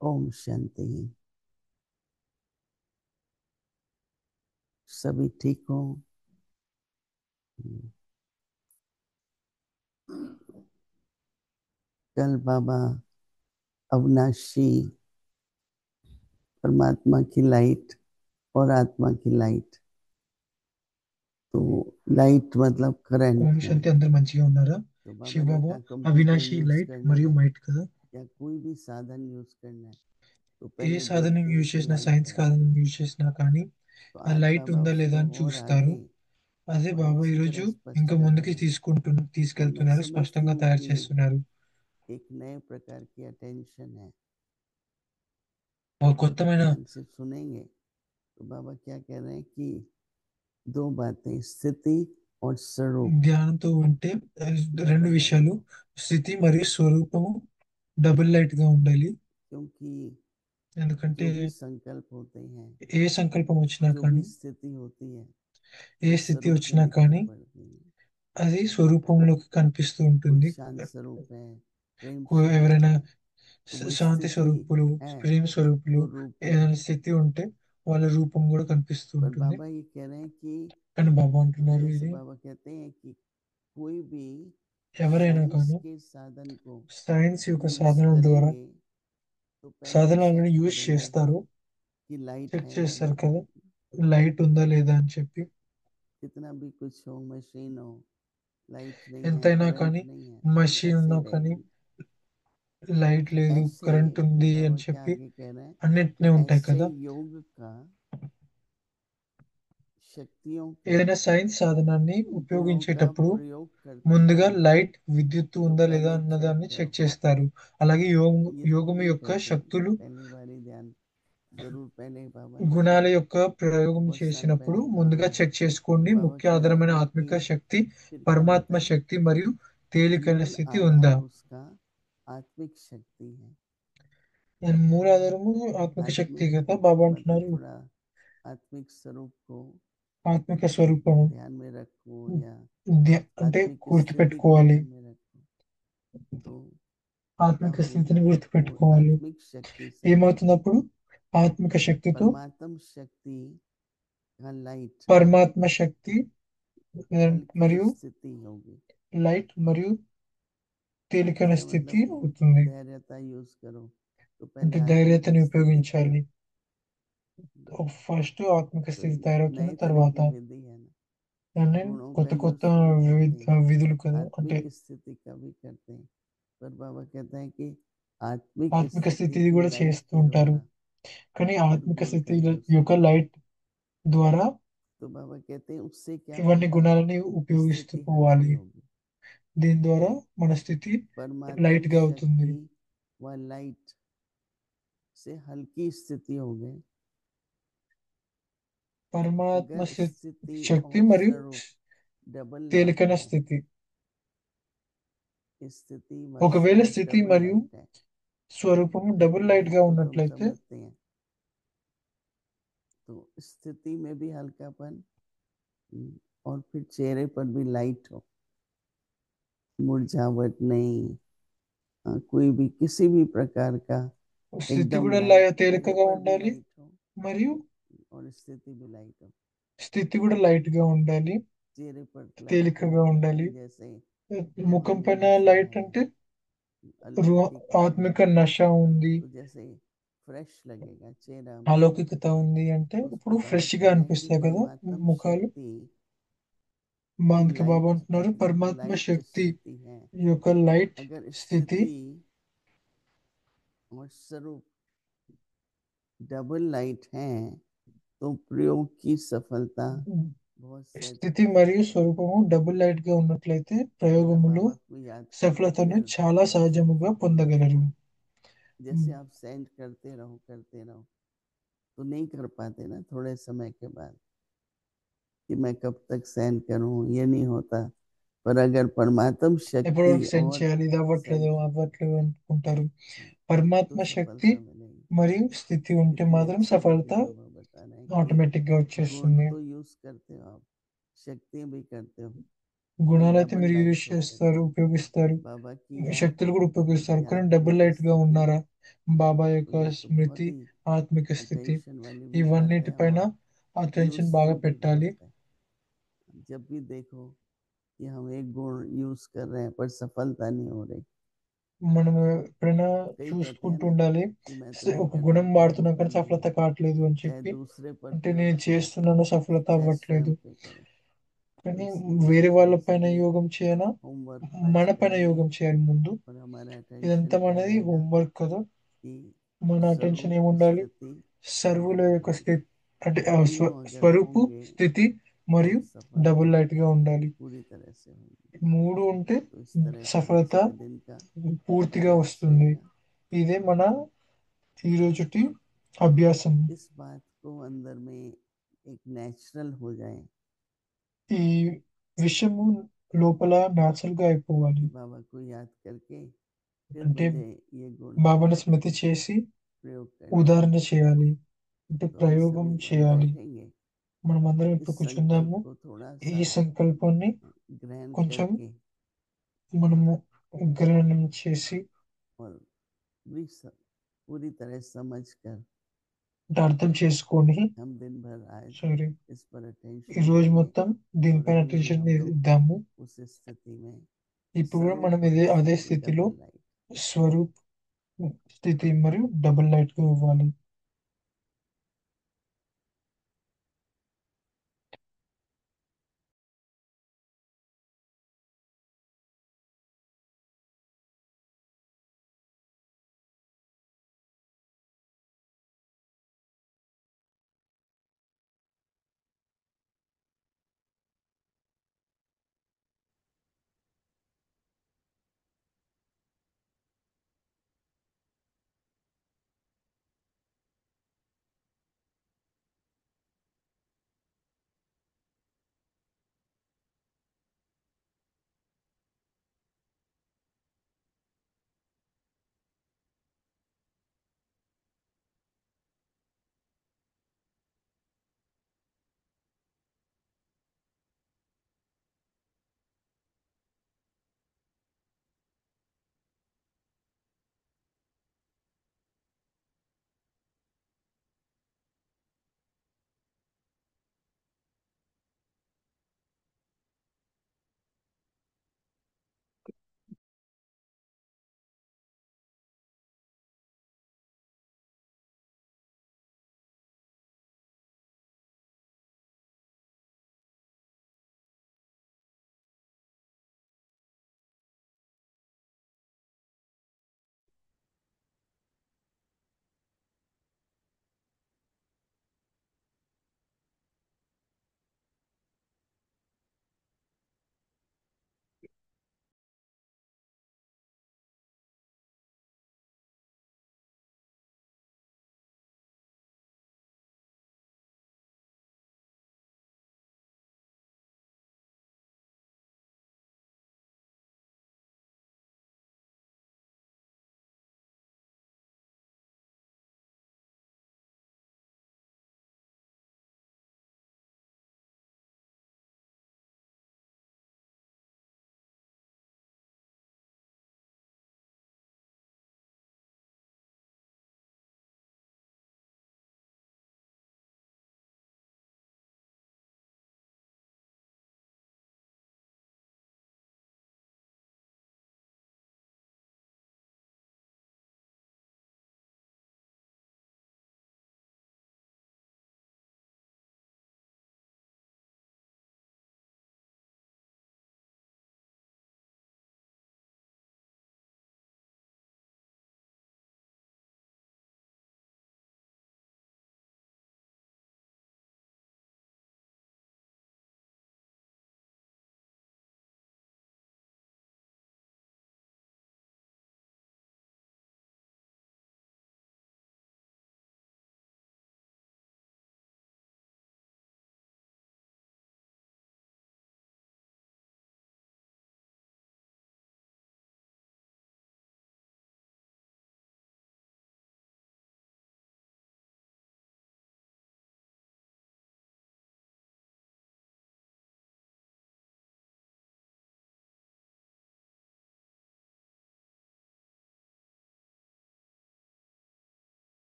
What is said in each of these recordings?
ओम शांति। सभी ठीक हो? कल बाबा अविनाशी परमात्मा की लाइट और आत्मा की लाइट, तो लाइट मतलब करंट ఓం है। శాంతి. అందరు మంచిగా ఉన్నారా? तो बाबा ने శివబాబు कहा कंप्यूटर అవినాశి यूज లైట్ करना మరియు है మైట్ కదా. या कोई भी साधन यूज करना है तो ఏ पहले సాధనం देखते हैं యూజ్ कि చేసినా, लाइट సైన్స్ है। సాధనం యూజ్ చేసినా కానీ तो ఆ आज లైట్ बाबा ఉందా లేదా उसको అని और చూస్తారు. आगे అదే और బాబా अच्छी ఈరోజు तरह स्पष्ट ఇంకా कर ముందుకి रहे हैं। तो मैं తీసుకెళ్తున్నారు, समझती స్పష్టంగా हूँ తయారు कि చేస్తున్నారు. एक नए प्रकार की अटेंशन है। ఒక अगर కొత్తమైన ध्यान से सुनेंगे तो बाबा क्या कह रहे हैं कि दो बातें, स्थिति और स्वरूप। ధ్యానంతో ఉంటే రెండు విషయాలు, స్థితి మరియు స్వరూపము డబుల్ లైట్ గా ఉండాలి. क्योंकि ఎందుకంటే जो भी संकल्प होते हैं, ఏ సంకల్పం వచ్చినా जो भी కానీ, स्थिति होती है, ఏ वो స్థితి स्वरूप में వచ్చినా दिखाई కానీ पड़ती है। అది స్వరూపంలోకి కనిపిస్తూ कोई ఉంటుంది. शांत स्वरूप है, प्रेम स्वरूप ఎవరైనా है, तो वो శాంతి स्थिति స్వరూపులు, है, ప్రేమ స్వరూపులు, वो रूप है। ఏదైనా స్థితి ఉంటే వాళ్ళ రూపం కూడా కనిపిస్తూ पर ఉంటుంది. बाबा ये कह रहे हैं कि కానీ బాబా అంటున్నారు, जैसे ఇది बाबा कहते हैं कि कोई भी ఎవరైనా साइंस కానీ के साधन को సైన్స్ యొక్క यूज సాధనం ద్వారా करेंगे तो पहले चेक సాధనాలను యూజ్ करेंगे చేస్తారు, कि लाइट చెక్ है या చేస్తారు नहीं కదా, है। లైట్ ఉందా లేదా అని చెప్పి. कितना भी कुछ हो, मशीन हो, लाइट नहीं है, ఎంతైనా करंट కానీ, नहीं है, तो మషిన్ ऐसे ఉన్నా ही కానీ, रहेगी। లైట్ లేదు, ऐसे కరెంట్ ఉంది बाबा అని क्या చెప్పి आगे कह रहे हैं कि అన్నిటినీ ఉంటాయి ऐसे కదా. योग का शक्तियों के ఏదైనా సైన్స్ సాధనాన్ని गुणों का ఉపయోగించేటప్పుడు प्रयोग करते ముందుగా हुए లైట్, విద్యుత్తు तो ఉందా లేదా पहले चेक అన్నదాన్ని करो। చెక్ చేస్తారు. అలాగే ये तो हम యోగము नहीं యొక్క करते, శక్తులు, पहली बार ही ध्यान जरूर पहले बाबा ने గుణాల किया, యొక్క ప్రయోగం बहुत साल చేసినప్పుడు पहले किया ముందుగా है। చెక్ तो చేసుకోండి, बाबा ముఖ్య कह रहे ఆధారమైన हैं कि ఆత్మిక శక్తి, फिर क्या పరమాత్మ बताएं శక్తి మరియు कि తేలికైన मूल స్థితి ఉందా. आधार उसका आत्मिक शक्ति है। దాని మూల ఆధారము ఆత్మిక శక్తి आत्मिक కదా. బాబా मतलब అంటున్నారు, थोड़ा आत्मिक स्वरूप को ఆత్మిక స్వరూపము ध्यान में रखो या అంటే आत्मिक स्थिति को గుర్తుపెట్టుకోవాలి, ध्यान में रखो। तो क्या ఆత్మిక స్థితిని होगा वो గుర్తుపెట్టుకోవాలి. आत्मिक शक्ति से ఏమవుతున్నప్పుడు ఆత్మిక శక్తితో परमात्म शक्ति का लाइट పరమాత్మ శక్తి हल्की మరియు स्थिति होगी। లైట్ మరియు తేలికైన इसका స్థితి मतलब అవుతుంది. धैर्यता यूज करो, तो पहले అంటే आत्मिक ధైర్యతని स्थिति करो। ఉపయోగించాలి. ఫస్ట్ ఆత్మిక तो స్థితి ये తయారవుతుంది, नए तरह తర్వాత की विधि है ना, దాన్ని गुणों का కొత్త కొత్త यूज भी करते हैं, విధులు కదా. అంటే आत्मिक स्थिति का भी करते हैं। पर बाबा कहते हैं कि आत्मिक ఆత్మిక स्थिति స్థితిది की కూడా लाइट చేస్తూ के ఉంటారు, द्वारा కానీ फिर ఆత్మిక गुण का స్థితి यूज యొక్క करो। లైట్ ద్వారా तो बाबा कहते हैं उससे क्या ఇవన్నీ होगा, గుణాలని ఉపయోగిస్తూ स्थिति हल्की పోవాలి. होगी। దీని ద్వారా మన స్థితి లైట్ परमात्म గా అవుతుంది. शक्ति व लाइट से हल्की स्थिति हो गई। పరమాత్మ अगर स्थिति శక్తి और మరియు स्वरूप डबल लाइट తేలికైన है, స్థితి. स्थिति व ఒకవేళ स्वरूप స్థితి डबल మరియు लाइट है, స్వరూపము డబుల్ లైట్ గా इसको तो हम ఉన్నట్లయితే समझते हैं। तो स्थिति में भी हल्कापन और फिर चेहरे पर भी लाइट हो, मुरझावट नहीं, कोई भी किसी भी प्रकार का, స్థితి एकदम కూడా लाइट, चेहरे తేలికగా पर भी ఉండాలి लाइट हो మరియు और स्थिति भी लाइट हो। స్థితి కూడా లైట్ గా ఉండాలి, चेहरे पर लाइट का తేలికగా मतलब ఉండాలి. कि जैसे ముఖం दिव्य పైన नशा లైట్ है, అంటే अलौकिकता ఆత్మిక है, నశ ఉంది, तो जैसे फ्रेश लगेगा चेहरा हमारा। అలౌకికత ఉంది అంటే तो उस ఇప్పుడు प्रकार ఫ్రెష్ గా कह रहे हैं कि అనిపిస్తాయి కదా परमात्म ముఖాలు. शक्ति की అందుకే బాబా लाइट, అంటున్నారు, जो कि పరమాత్మ लाइट శక్తి स्थिति है, యొక్క లైట్ अगर స్థితి स्थिति और स्वरूप डबल लाइट है तो प्रयोग की सफलता बहुत सहज స్థితి होगी। మరియు స్వరూపము డబుల్ లైట్ గా ఉన్నట్లయితే जरा ప్రయోగములు बाबा को याद करो कि సఫలతను हर చాలా సహజముగా स्थिति में పొందగలరు. जैसे आप सेंड करते रहो तो नहीं कर पाते ना थोड़े समय के बाद, कि मैं कब तक सेंड करूं, ये नहीं होता। पर अगर परमात्म ఎప్పటి शक्ति వరకు సెండ్ और చేయాలి, ఇది सेंड, అవ్వట్లేదు అవ్వట్లేదు అనుకుంటారు. तो పరమాత్మ శక్తి सफलता मिलेगी। మరియు స్థితి ఉంటే कितनी మాత్రం अच्छी సఫలత बातें बाबा बता रहे हैं कि ఆటోమేటిక్ గా गुण వచ్చేస్తుంది. तो यूज करते हो आप, शक्तियां भी करते हो, पर గుణాలైతే डबल మీరు యూజ్ लाइट होकर చేస్తారు, ఉపయోగిస్తారు, बाबा की याद శక్తులు కూడా ఉపయోగిస్తారు, याद కానీ డబుల్ की లైట్ గా स्थिति ఉన్నారా? బాబా యొక్క ये तो స్మృతి, बहुत ही ఆత్మిక స్థితి, अटेंशन वाली भी बात है ఇవన్నిటిపైన और అటెన్షన్ బాగా यूजफुल भी పెట్టాలి. बहुत है. जब भी देखो कि हम एक गुण यूज कर रहे हैं पर सफलता नहीं हो रही, మనం ఎప్పుడైనా तो कई कहते हैं చూసుకుంటూ ना ఉండాలి. कि मैं तो नहीं ఒక कर గుణం पाता, वो వాడుతున్నాం కానీ कर సఫలత लिया, కావట్లేదు అని चाहे చెప్పి, दूसरे पर అంటే प्रयोग నేను करो, చేస్తున్నాను సఫలత चाहे అవ్వట్లేదు. स्वयं पे करो. तो కానీ इसलिए వేరే हम వాళ్ళ పైన सभी యోగం చేయనా, होमवर्क మన आज పైన करेंगे యోగం చేయాలి ముందు. और हमारा ఇదంతా अटेंशन क्या మనది रहेगा హోంవర్క్ కదా. कि మన అటెన్షన్ स्वरूप ఏముండాలి? स्थिति సర్వుల डबल యొక్క लाइट, స్థితి, అంటే तीनों अगर స్వరూపు, होंगे స్థితి మరియు तो డబుల్ सफलता లైట్ గా ఉండాలి. पूरी तरह से होगी. ఈ మూడు ఉంటే तो इस तरह से సఫలత आज के दिन का పూర్తిగా अभ्यास వస్తుంది. रहेगा. ఇదే మన ఈ రోజుటి అభ్యాసం. इस बात को अंदर में एक नेचुरल हो जाए ఈ విషయము లోపల న్యాచురల్ గా అయిపోవాలి. कि बाबा को याद करके फिर అంటే मुझे ये गुण బాబాని స్మృతి చేసి प्रयोग करने ఉదాహరణ हैं. చేయాలి, అంటే तो अभी ప్రయోగం सभी लोग చేయాలి. बैठेंगे, మనం అందరం ఇప్పుడు इस संकल्प కూర్చుందాము. को थोड़ा ఈ सा సంకల్పాన్ని ग्रहण కొంచెం करके మనము గ్రహణం చేసి, और भी पूरी तरह समझ कर అంటే అర్థం చేసుకొని, हम दिन भर आज సారీ, इस पर ఈ अटेंशन రోజు देंगे మొత్తం और దీనిపైన अभी भी అటెన్షన్ हम लोग ఇద్దాము. उस स्थिति में ఇప్పుడు కూడా మనం स्वरूप అదే स्थिति స్థితిలో डबल लाइट. స్వరూప్ స్థితి మరియు డబుల్ లైట్ గా ఇవ్వాలి.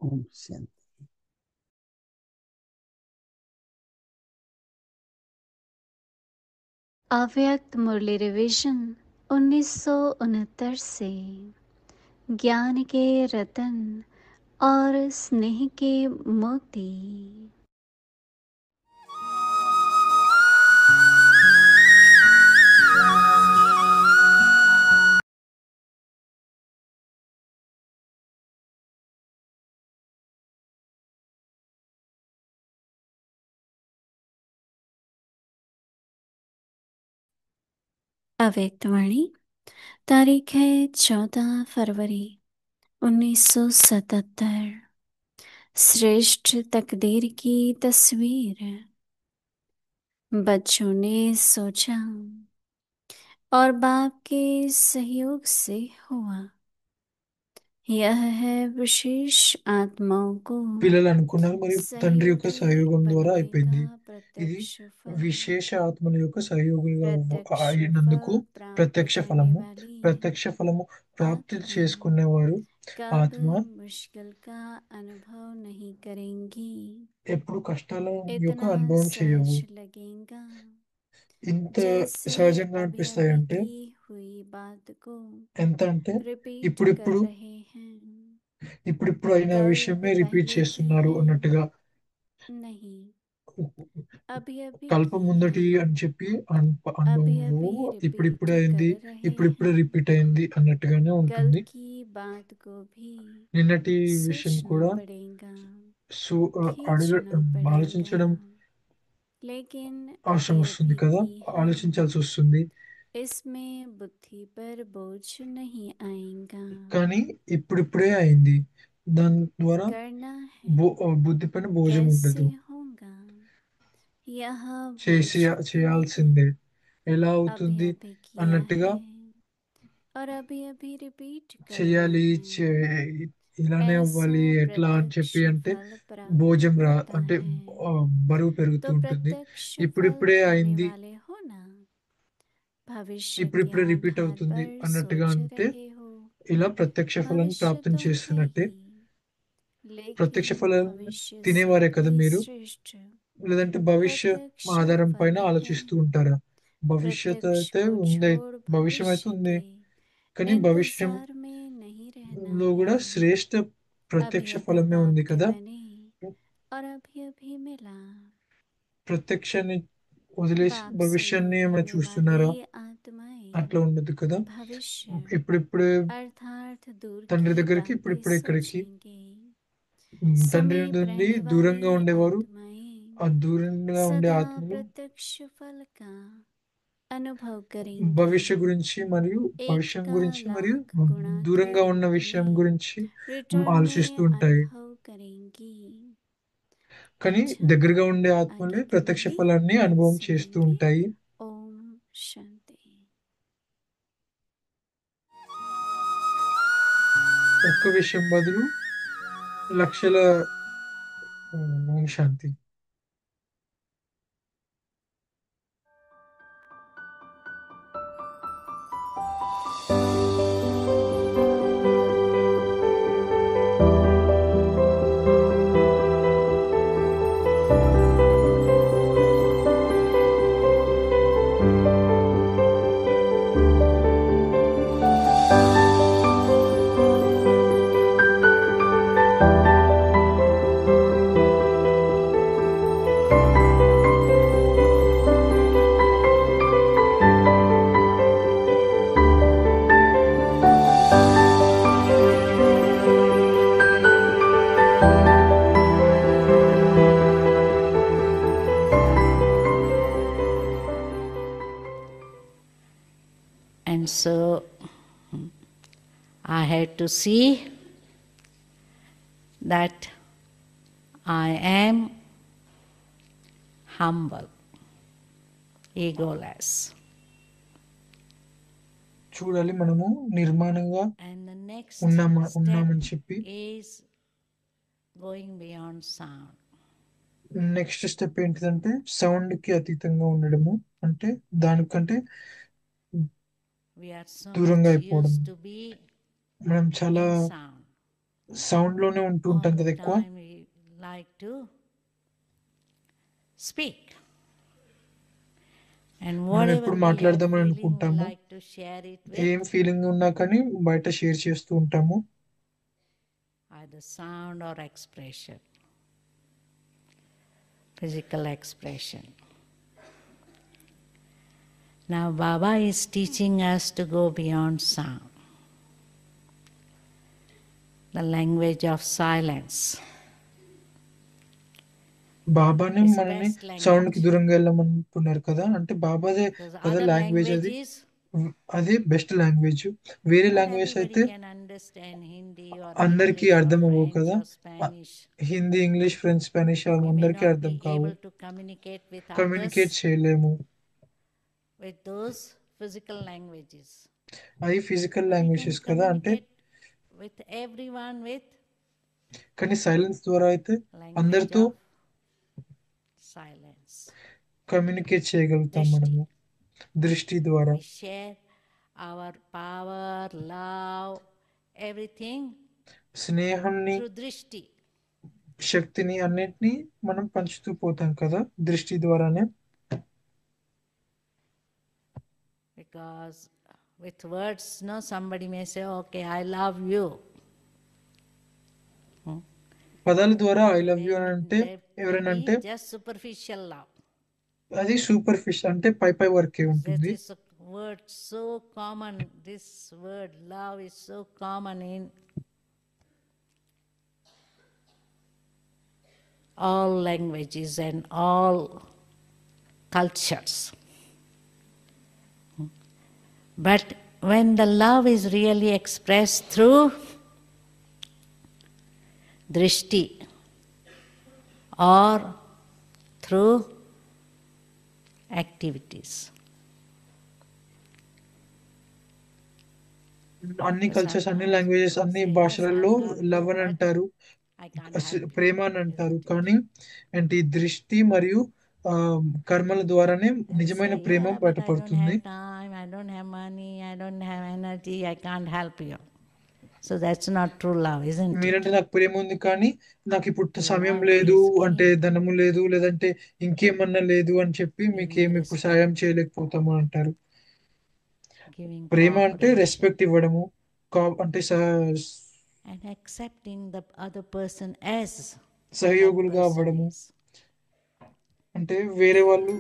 ओम शांति। अव्यक्त मुरली रिवीजन 1969 से ज्ञान के रतन और स्नेह के मोती। अव्यक्तवाणी तारीख है 14 फरवरी 1977। श्रेष्ठ तकदीर की तस्वीर। बच्चों ने सोचा और बाप के सहयोग से हुआ। यह है विशेष आत्माओं को పిల్లలు అనుకున్నారు మరియు తండ్రి యొక్క सहयोगी సహయోగం ద్వారా बनने का అయిపోయింది. ఇది प्रत्यक्ष फल। విశేష ఆత్మల యొక్క సహయోగులుగా प्रत्यक्ष అయినందుకు फल प्राप्त ప్రత్యక్ష करने ఫలము. वाली ప్రత్యక్ష ఫలము ప్రాప్తి आत्मा చేసుకునేవారు कब ఆత్మ मुश्किल का अनुभव नहीं करेंगी। ఎప్పుడు కష్టాల యొక్క इतना అనుభవం చేయవు. सहज लगेगा ఇంత जैसे సహజంగా अभी अभी అనిపిస్తాయంటే की हुई बात को ఎంత అంటే रिपीट कर ఇప్పుడిప్పుడు रहे हैं। ఇప్పుడిప్పుడు అయిన कल्प విషయమే రిపీట్ पहले की చేస్తున్నారు है అన్నట్టుగా. नहीं, अभी अभी కల్పం की है। ముందటి అని చెప్పి अभी అనుభవం अभी रिपीट ఇప్పుడిప్పుడే అయింది, कर रहे ఇప్పుడిప్పుడే हैं। రిపీట్ అయింది అన్నట్టుగానే कल ఉంటుంది. की बात को भी నిన్నటి విషయం सोचना కూడా पड़ेगा, అడుగు खींचना पड़ेगा। ఆలోచించడం लेकिन అవసరం अभी వస్తుంది अभी కదా, की है, ఆలోచించాల్సి వస్తుంది. इसमें बुद्धि पर बोझ नहीं आएगा। కానీ ఇప్పుడిప్పుడే అయింది, దాని ద్వారా करना है బుద్ధి పైన భోజం कैसे ఉండదు. होगा यह बोझ చేసి भी नहीं, చేయాల్సిందే. ఎలా अभी అవుతుంది अभी किया అన్నట్టుగా है और अभी अभी रिपीट करना చెయ్యాలి, है। ఇలానే ऐसा అవ్వాలి ఎట్లా అని प्रत्यक्ष చెప్పి అంటే फल प्राप्त భోజం होता అంటే है। బరువు పెరుగుతూ तो ఉంటుంది. प्रत्यक्ष फल ఇప్పుడిప్పుడే खाने అయింది, वाले हो ना, भविष्य के ఇప్పుడిప్పుడే రిపీట్ आधार అవుతుంది पर అన్నట్టుగా सोच అంటే रहे हो। ఇలా ప్రత్యక్ష ఫలాన్ని भविष्य ప్రాప్తం तो है చేస్తున్నట్టే. ही, ప్రత్యక్ష लेकिन ఫలాన్ని भविष्य से తినేవారే కదా भी మీరు, श्रेष्ठ లేదంటే భవిష్య प्रत्यक्ष ఆధారం పైన फल है। ఆలోచిస్తూ ఉంటారా? భవిష్యత్ प्रत्यक्ष అయితే को ఉంది, छोड़ భవిష్యం అయితే भविष्य ఉంది, के కానీ इंतजार భవిష్యంలో में नहीं रहना కూడా है। శ్రేష్ఠ अभी ప్రత్యక్ష अभी ఫలమే बाप ఉంది के కదా. बने और अभी अभी मिला। ప్రత్యక్షాన్ని వదిలేసి बाप భవిష్యాన్ని सहयोग ఏమైనా करने చూస్తున్నారా? वाली आत्माएं అట్లా ఉండదు కదా. भविष्य ఇప్పుడిప్పుడే अर्थात दूर తండ్రి की దగ్గరికి, बातें ఇప్పుడిప్పుడే ఇక్కడికి. सोचेंगे। తండ్రి समीप నుండి रहने वाली దూరంగా ఉండేవారు, ఆ आत्माएं దూరంగా ఉండే सदा ఆత్మలు प्रत्यक्ष फल का अनुभव करेंगी। భవిష్య గురించి మరియు एक భవిష్యం का గురించి మరియు लाख गुणा के దూరంగా ఉన్న रूप విషయం में గురించి रिटर्न ఆలోచిస్తూ में ఉంటాయి. अनुभव करेंगी। కానీ अच्छा, దగ్గరగా ఉండే ఆత్మలే आगे की ప్రత్యక్ష मुरली ఫలాన్ని అనుభవం చేస్తూ सुनेंगे। ఉంటాయి. ओम शांति। ఒక్క విషయం బదులు లక్షల ఓం శాంతి. And so I had to see that I am humble, egoless. చూడాలి మనము నిర్మాణంగా And the next ఉన్నామని step చెప్పి. is going beyond sound. Next step ఏంటిదంటే సౌండ్ కి అతీతంగా ఉండడము, అంటే దానికంటే We are so దూరంగా much అయిపోవడం. used to be మనం చాలా in sound. సౌండ్ లోనే ఉంటూ all ఉంటాం the కదా ఎక్కువ. time we like to speak. And మనం whatever ఎప్పుడు we are మాట్లాడదామని feeling, we అనుకుంటాము, like to share it ఏం with ఫీలింగ్ ఉన్నా కానీ బయట షేర్ చేస్తూ ఉంటాము. either sound or expression, physical expression. Now Baba is teaching us to go beyond sound, the language of silence. బాబానే It's the మనని best సౌండ్ కి language. దూరంగా వెళ్ళమంటున్నారు కదా, అంటే బాబాదే Because కదా other లాంగ్వేజ్ అది, languages, అదే బెస్ట్ లాంగ్వేజ్. వేరే not లాంగ్వేజ్ everybody అయితే can understand Hindi or అందరికీ English or అర్థం అవ్వవు French కదా, or Spanish. Hindi, English, French, Spanish We may అందరికీ not అర్థం be కావు, able to communicate with communicate others చేయలేము. with those physical languages. అవి physical But we can languages కదా, అంటే communicate with everyone with కానీ సైలెన్స్ ద్వారా అయితే language అందరితో of silence. కమ్యూనికేట్ చేయగలుగుతాం Drishti. మనము దృష్టి ద్వారా. We share our power, love, everything స్నేహాన్ని, through drishti. శక్తిని అన్నిటినీ మనం పంచుతూ పోతాం కదా దృష్టి ద్వారానే. Because with words, no, somebody may say, okay, I love you. పదాల ద్వారా ఐ లవ్ యూ అని There అంటే ఎవరైనా may అంటే be just superficial love. అది సూపర్ ఫిష్, అంటే పై వరకే That ఉంటుంది. is a word so common. This word love is so common in all languages and all cultures. But when the love is really expressed through drishti or through activities. అన్ని cultures, అన్ని languages, అన్ని భాషలలో love అని అంటారు, I can't help you. ప్రేమ అని అంటారు. కానీ అంటే ఈ దృష్టి మరియు కర్మల ద్వారానే నిజమైన Say, Prema yeah, but I don't బయటపడుతుంది. have time, I don't have money, I don't have energy, I can't help you. So that's not true love, isn't it? మీరంటే నాకు ప్రేమ ఉంది కానీ నాకు ఇప్పుడు సమయం Love లేదు, is అంటే giving. ధనము లేదు, లేదంటే ఇంకేమన్నా లేదు అని చెప్పి మీకు ఏమి ఇప్పుడు సాయం చేయలేకపోతాము అంటారు. Giving ప్రేమ అంటే cooperation రెస్పెక్ట్ ఇవ్వడము, అంటే and accepting the other person as that సహయోగులుగా person అవ్వడము, is. అంటే వేరే వాళ్ళు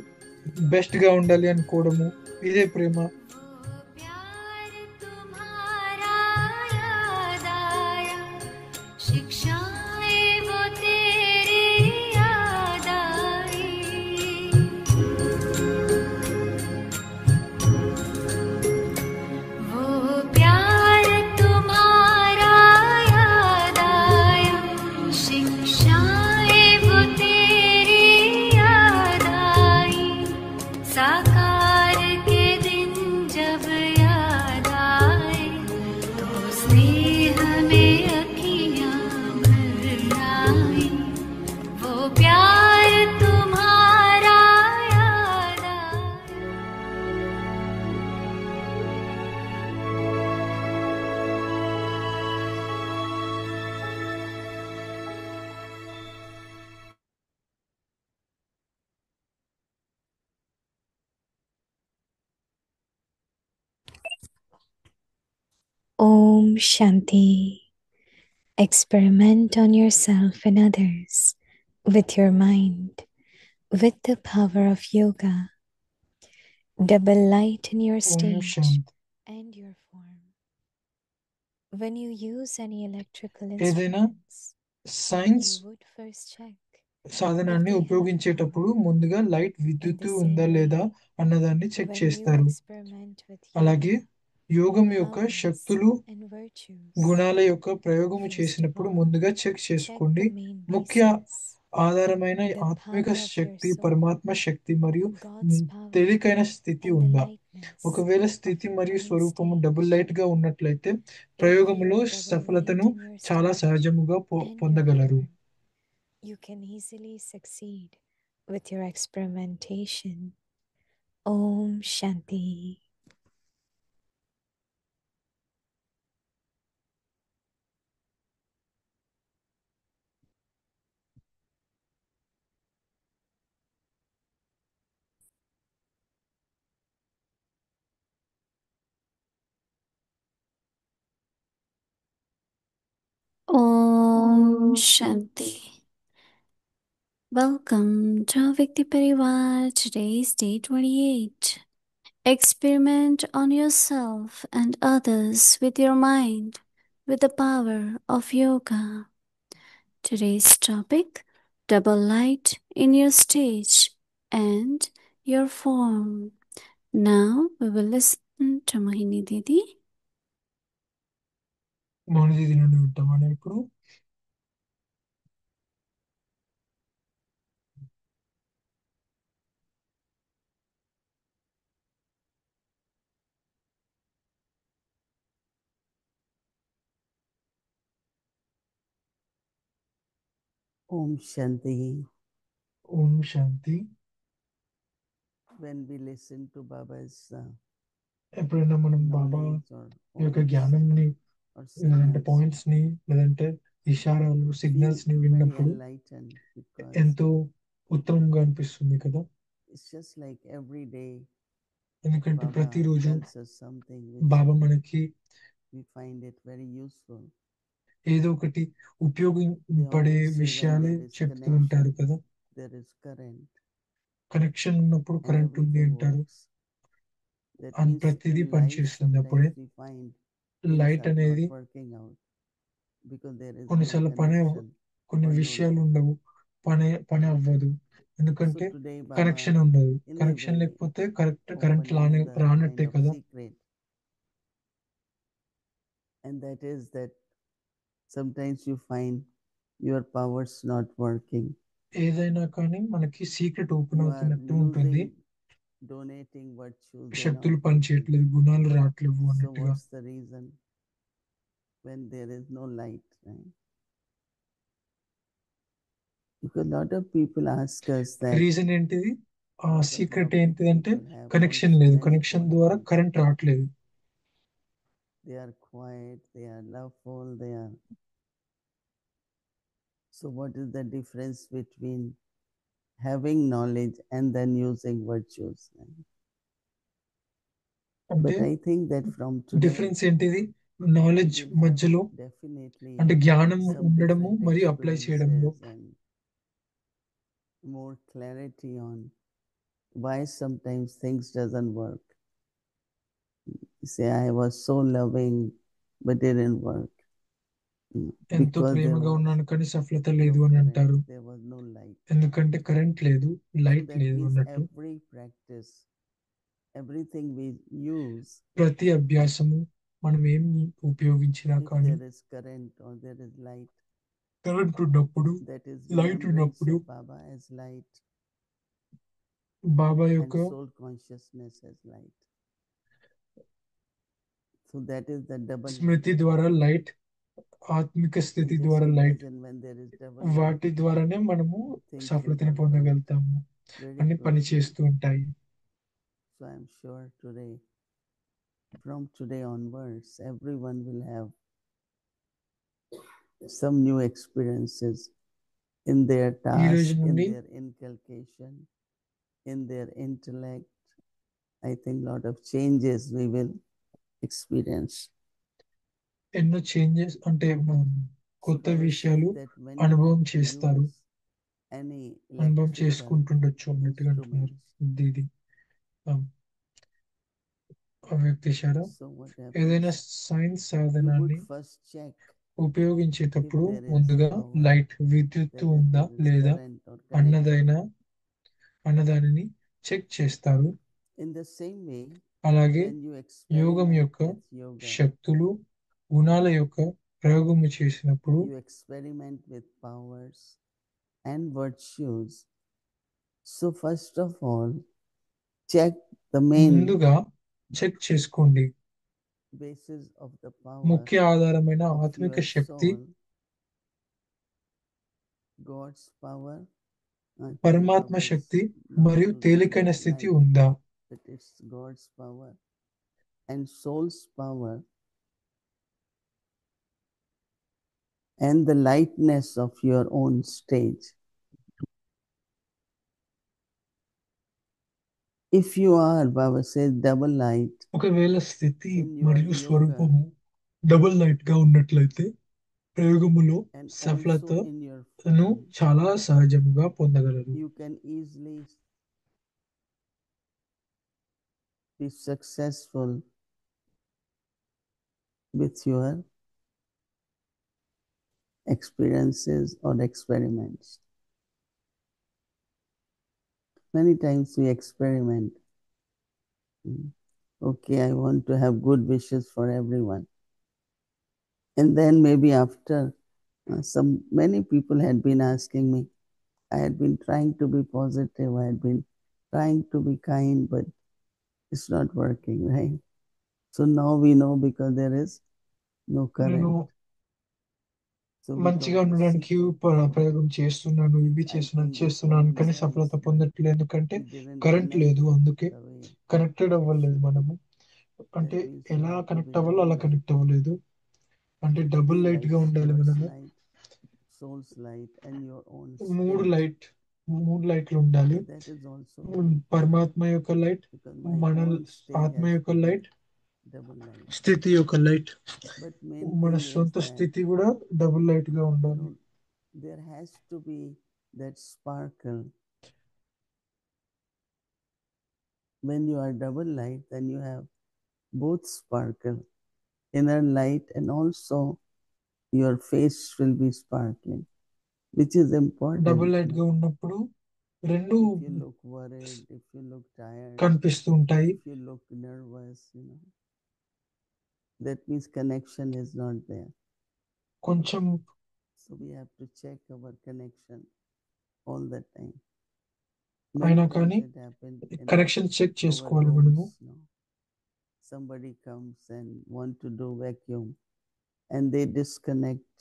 బెస్ట్ గా ఉండాలి అనుకోవడము, ఇదే ప్రేమ. प्यार तुम्हारा याद आया, शिक्षाएं वो तेरी याद आई, वो प्यार तुम्हारा याद आया, शिक्षाएं वो तेरी याद आई, साकार के दिन जब याद आए, तो स्नेह में अखियां भर आई, वो प्यार तुम्हारा याद आया। Om Shanti. Experiment on yourself and others with your mind, with the power of yoga. Double light in your Om stage Shanti. and your form. When you use any electrical ఏదైనా instruments, science you would first check సాధనాన్ని ఉపయోగించేటప్పుడు ముందుగా light విద్యుత్తు ఉందా లేదా అన్నదాన్ని check when you చేస్తారు. experiment with అలాగే yoga, యోగం యొక్క powers శక్తులు, and virtues. గుణాల యొక్క ప్రయోగము First చేసినప్పుడు of all, ముందుగా చెక్ check చేసుకోండి. the main ముఖ్య bases, ఆధారమైన the ఆత్మిక power of your Shakti, soul, పరమాత్మ శక్తి మరియు God's power, తేలికైన స్థితి and the ఉందా. lightness ఒకవేళ of స్థితి your మరియు own స్వరూపము stage. డబుల్ లైట్ గా ఉన్నట్లయితే If you ప్రయోగములో are double సఫలతను light in your చాలా stage సహజముగా and your పొందగలరు. form, you can easily succeed with your experimentation. Om Shanti. Shanti. Welcome to Vikti Parivar. Today is day 28. Experiment on yourself and others with your mind, with the power of yoga. Today's topic, double light in your stage and your form. Now we will listen to Mohini Didi. మౌనదీది నుండి వింటాం మనం ఇప్పుడు. Om Shanti. Om Shanti. When we listen to Baba's ఎప్పుడైనా మనం బాబా knowledge or యొక్క points జ్ఞానంని or లేదంటే signals, points ని లేదంటే ఇషారాలు feel సిగ్నల్స్ ని very విన్నప్పుడు enlightened because ఎంతో ఉత్తమంగా అనిపిస్తుంది కదా. it's just like every day ఎందుకంటే Baba ప్రతిరోజు tells us something which బాబా మనకి we find it very useful. ఏదో ఒకటి ఉపయోగపడే They always say when విషయాలే there is చెప్తూ ఉంటారు connection, కదా. there is current కనెక్షన్ ఉన్నప్పుడు and కరెంట్ ఉంది everything అంటారు. works. That అండ్ means ప్రతిదీ in life పనిచేస్తుంది. అప్పుడే sometimes we find things light are అనేది not working out because there is no కొన్నిసార్లు connection కొన్ని or no విషయాలు light. ఉండవు, పని అవ్వదు. ఎందుకంటే So today కనెక్షన్ Baba ఉండదు. in a కనెక్షన్ way లేకపోతే current opened another రానట్టే kind of కదా. secret, and that is that sometimes you find your powers not working. ఏదైనా కానీ మనకి సీక్రెట్ ఓపెన్ You are అవుతున్నట్టు ఉంటుంది. losing donating virtues, they're not శక్తులు working. పనిచేయట్లేదు, గుణాలు రావట్లేవు So అన్నట్టుగా. what's the reason? When there is no light, right? Because a lot of people ask us that reason ఏంటిది? ఆ lot of సీక్రెట్ bhakti ఏంటిదంటే people have connection also లేదు. many connection ద్వారా qualities. Current రావట్లేదు. They are quiet, they are loveful, they are. So what is the difference between having knowledge and then using virtues? Right? అంటే But I think that from today difference ఏంటిది? Knowledge we'll have మధ్యలో definitely అంటే జ్ఞానం some ఉండడము different మరియు apply చేయడంలో experiences and more clarity on why sometimes things doesn't work. You say I was so loving but didn't work. ఎంతో Because there ప్రేమగా was ఉన్నాను కానీ సఫలత no లేదు అని current, అంటారు. there was no light. ఎందుకంటే కరెంట్ లేదు, So లైట్ that లేదు means అన్నట్టు. every practice, everything we use, ప్రతి అభ్యాసము మనం ఏం ఉపయోగించినా if కానీ there is current or there is light, current ఉన్నప్పుడు, that is లైట్ remembrance ఉన్నప్పుడు of Baba as light Baba and యొక్క soul consciousness as light. So that is the double. స్మృతి ద్వారా లైట్, ఆత్మిక You స్థితి just ద్వారా light, imagine when there is double light, వాటి ద్వారానే మనము things will సఫలతని work out పొందగలుగుతాము. very అన్ని పని closely. చేస్తూ ఉంటాయి. So I'm sure today, from today onwards, everyone will have some new experiences in their ఈ task, రోజు in నుండి their inculcation, in their intellect. I think a lot of changes we will experience. ఎన్నో changes అంటే కొత్త Baba says విషయాలు that when you అనుభవం చేస్తారు, use any అనుభవం electrical చేసుకుంటుండొచ్చు అన్నట్టుగా అంటున్నారు. instruments, ఇది వ్యక్తిశారా so what ఏదైనా happens? సైన్స్ You would సాధనాన్ని first check ఉపయోగించేటప్పుడు if there is ముందుగా power, లైట్, విద్యుత్తు whether ఉందా there is లేదా current or connection. అన్నదానిని చెక్ చేస్తారు. In the same way, అలాగే when you యోగం experiment యొక్క with yoga, శక్తులు, గుణాల యొక్క ప్రయోగము చేసినప్పుడు you experiment with powers and virtues. So first of all, check the main ముందుగా చెక్ చేసుకోండి. basis of the power ముఖ్య ఆధారమైన of ఆత్మిక your Shakti, soul, God's power, పరమాత్మ power is శక్తి not మరియు to తేలికైన that స్థితి light, ఉందా? but it's God's power and soul's power and the lightness of your own stage. If you are, Baba says, double light ఒకవేళ స్థితి in your మరియు yoga, స్వరూపము double light గా ఉన్నట్లయితే ప్రయోగములో and also సఫలతను in your field, చాలా సహజముగా పొందగలరు. you can easily be successful with your experiences or experiments. Many times we experiment. Okay, I want to have good wishes for everyone. And then maybe after many people had been asking me, I had been trying to be positive, I had been trying to be kind, but it's not working, right? So now we know because there is no నేను current. So we మంచిగా got the ఉండడానికి secret. ప్రయోగం చేస్తున్నాను, ఇవి I think this చేస్తున్నాను, common కానీ sense సఫలత పొందట్లేదు. ఎందుకంటే we didn't కరెంట్ connect లేదు, అందుకే the way కనెక్టెడ్ it అవ్వలేదు should be. మనము. అంటే That means we ఎలా have to కనెక్ట్ be అవ్వాలో అలా double light. కనెక్ట్ అవ్వలేదు. అంటే డబుల్ 3 లైట్ గా lights, ఉండాలి God's మనము. light, soul's light, and your own మూడు spirit. లైట్లు ఉండాలి. But that is also very పరమాత్మ యొక్క లైట్, because my మన own state ఆత్మ has యొక్క to be light, double light. స్థితి యొక్క లైట్, But main మన thing is సొంత that స్థితి కూడా డబుల్ లైట్ గా you ఉండాలి. know, there has to be that sparkle. When you are double light, then you have both sparkle, inner light, and also your face will be sparkling, which is important. Double light గా ఉన్నప్పుడు రెండు If you look worried, if you look tired, కనిపిస్తూ ఉంటాయి. if you look nervous, that means connection is not there. కొంచెం So we have to check our connection all the time. అయినా Many కానీ times it happened in connection check our చేసుకోవాలి మనము. homes. Somebody comes and want to do vacuum, and they disconnect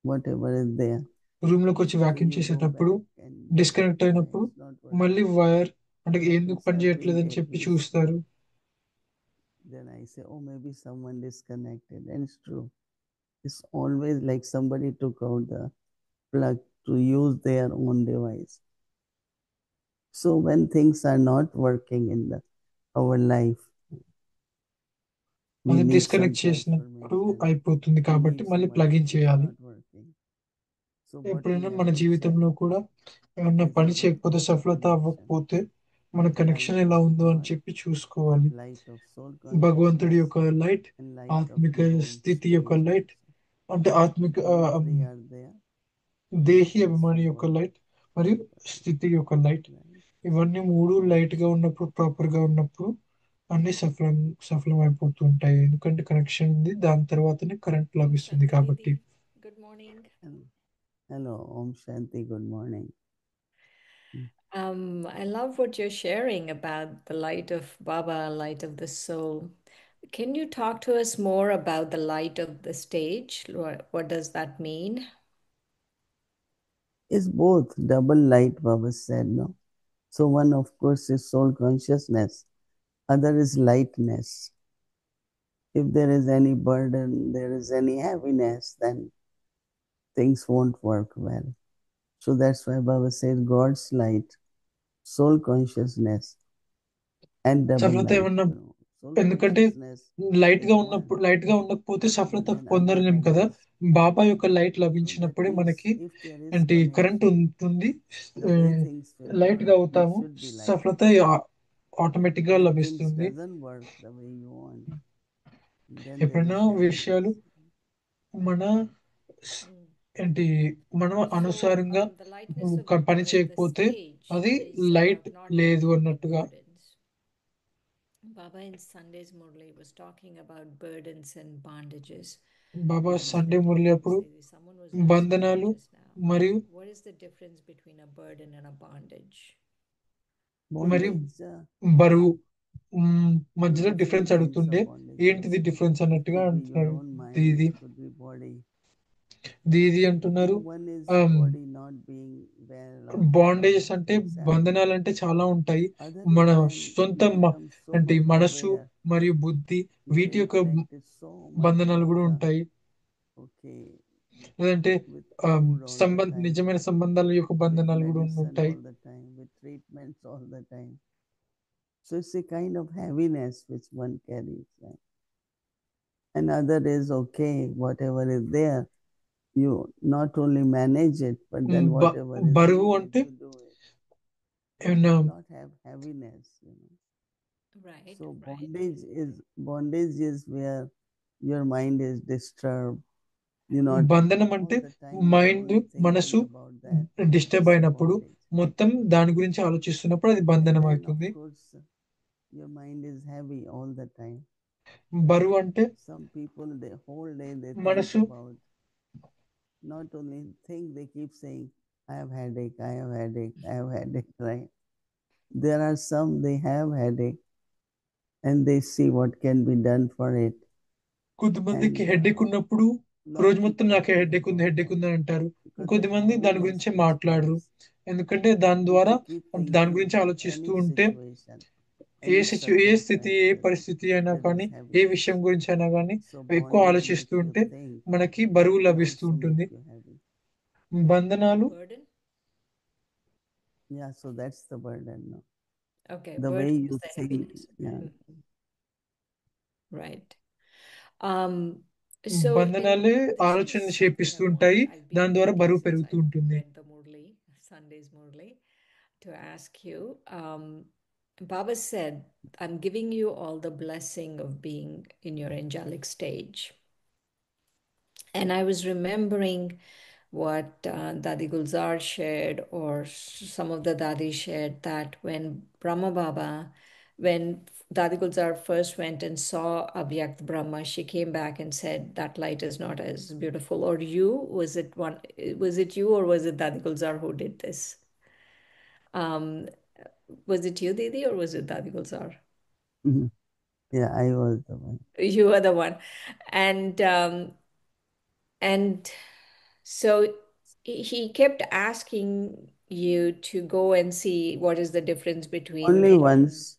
whatever is there. Room లోకి వచ్చి So vacuum you go చేసేటప్పుడు back and disconnect why అయినప్పుడు it's not working. మళ్ళీ wire అంటే That ఎందుకు means పని I've చేయట్లేదు been అని చెప్పి at least, చూస్తారు. then I say, oh, maybe someone disconnected. And it's true. It's always like somebody took out the plug to use their own device. So when things are not working in our life, we అది need some disconnect చేసినప్పుడు transformation. అయిపోతుంది We కాబట్టి need మళ్ళీ some plug in it's చేయాలి. not working. So what we ఎప్పుడైనా have మన to check, జీవితంలో కూడా ఏమన్నా is పని our చేయకపోతే, సఫలత connection, అవ్వకపోతే మన కనెక్షన్ light ఎలా of ఉందో అని God, చెప్పి చూసుకోవాలి. light of soul భగవంతుడి consciousness, యొక్క లైట్, and light of ఆత్మిక your own స్థితి యొక్క spirit. లైట్, అంటే ఆత్మిక All three are there. దేహి That's అభిమాని the యొక్క work. లైట్ మరియు స్థితి యొక్క లైట్, Right? ఇవన్నీ మూడు లైట్ గా ఉన్నప్పుడు, ప్రాపర్ గా ఉన్నప్పుడు అన్ని సఫలం అయిపోతూ ఉంటాయి. ఎందుకంటే కనెక్షన్ ఉంది, దాని తర్వాతనే కరెంట్ లభిస్తుంది కాబట్టి. Good morning. Hello, Om Shanti, good morning. I love what you're sharing about the light of Baba, light of the soul. Can you talk to us more about the light of the stage? What does that mean? It's both double light, Baba said, no? So one, of course, is soul consciousness. Other is lightness. If there is any burden, there is any heaviness, then things won't work well. So that's why Baba says God's light, soul consciousness, and double సఫలత light. ఏమన్నా, Soul ఎందుకంటే consciousness light is గా one, ఉన్నప్పుడు, light గా ఉండకపోతే సఫలత then other పొందలేం one కదా. is. బాబా యొక్క లైట్ So that లభించినప్పుడే means మనకి if there is అంటే కరెంట్ connection, ఉంటుంది, the way things will light గా work, you అవుతాము, should be like సఫలత that. ఆటోమేటిక్ గా When things లభిస్తుంది. doesn't work the way you want, then there ఎప్పుడైనా is విషయాలు heaviness. మన ఏంటి మనం So, అనుసారంగా the lightness of పని the చేయకపోతే stage అది is లైట్ not లేదు having any అన్నట్టుగా. burdens. Baba in Sunday's Murli was talking about burdens and bondages. Baba And Sunday today Murali he అప్పుడు said- someone was asking me బంధనాలు just now, మరియు what is the difference between a burden and a bondage? మరియు Bondage, బరువు మధ్యలో different difference kinds of అడుగుతుండే, bondages. ఏంటిది difference It అన్నట్టుగా could be your అంటున్నారు. own mind, Didi it could be body. దీది అంటున్నారు. One is Um, body not being well. or bondages అంటే, things happen. బంధనాలు అంటే చాలా ఉంటాయి. Other మన is when సొంత you become so అంటే much మనస్సు aware, మరియు బుద్ధి, you వీటి feel యొక్క connected so much బంధనాలు కూడా with ఉంటాయి. okay, లేదంటే with food all the time, నిజమైన సంబంధాల యొక్క with బంధనాలు కూడా medicine ఉంటాయి. all the time, with treatments all the time. So it's a kind of heaviness which one carries, right? Another is okay, whatever is there, You not only manage it, but then whatever is బరువు needed, అంటే you do it. ఏమన్నా Not have heaviness, Right, So right. bondage is where your mind is disturbed. You're not బంధనం all అంటే the time you're mind only thinking మనసు about that. Disturb It's a అయినప్పుడు bondage. మొత్తం దాని గురించి ఆలోచిస్తున్నప్పుడు అది బంధనం Then of అవుతుంది. course your mind is heavy all the time. బరువు అంటే Some people the whole day they think మనసు about, not only think, they keep saying, I have headache, I have headache, I have headache, right? There are some they have headache and they see what can be done for it. కొంతమందికి And headache ఉన్నప్పుడు not రోజు keep మొత్తం నాకు thinking headache ఉంది about headache that. ఉంది అని అంటారు. Because that ఇంకొద్దిమంది దాని heaviness గురించి which మాట్లాడరు. comes, ఎందుకంటే దాని if ద్వారా you keep దాని thinking గురించి ఆలోచిస్తూ any ఉంటే situation, ఏ any ఏ స్థితి ఏ circumstances పరిస్థితి అయినా that కానీ is ఏ heavy, విషయం గురించి అయినా కానీ so ఎక్కువ bondage ఆలోచిస్తూ makes you ఉంటే think మనకి బరువు and లభిస్తూ also ఉంటుంది. make you heavy. బంధనాలు Burden? Yeah, so that's the burden. No? Okay, The way burden is you the think, heaviness. yeah. Right. So బంధనాలే this is ఆలోచనలు something చేపిస్తూ I want. ఉంటాయి. I've been దాని ద్వారా thinking బరువు since పెరుగుతూ I ఉంటుంది. read the Murli, Sunday's Murli, to ask you. Baba said, I'm giving you all the blessing of being in your angelic stage. And I was remembering what Dadi Gulzar shared, or some of the Dadi shared, that when Brahma Baba, when Dadi Gulzar first went and saw Abhyakt Brahma, she came back and said, that light is not as beautiful. Or you, was it you or was it Dadi Gulzar who did this? Was it you, Didi, or was it Dadi Gulzar? Yeah, I was the one. You were the one. And so he kept asking you to go and see what is the difference between Only once.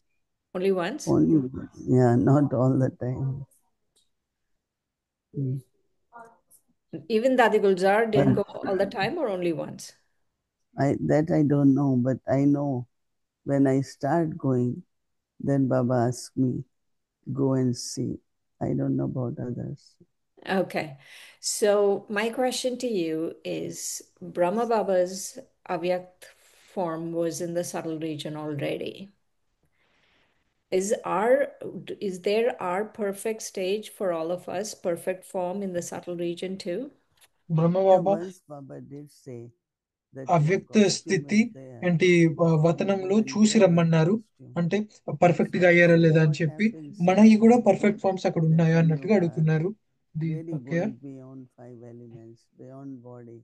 Only once? Only once. Yeah, not all the time. Mm. Even Dadi Gulzar didn't go But all the time or only once? I don't know, but I know when I start going, then Baba asked me, go and see. I don't know about others. Okay. So my question to you is, Brahma Baba's Avyakt form was in the subtle region already. Is there our perfect stage for all of us, perfect form in the subtle region too? Brahma Yeah, Baba once Baba did say that your అవ్యక్త costume స్థితి is there. అంటే You వతనంలో go and చూసి wear that రమ్మన్నారు. costume. అంటే perfect గా అయ్యారా So లేదా అని what చెప్పి happens మనకి కూడా పర్ఫెక్ట్ ఫార్మ్స్ అక్కడ that ఉన్నాయా when you అన్నట్టుగా are అడుగుతున్నారు. really okay going beyond 5 elements, beyond body,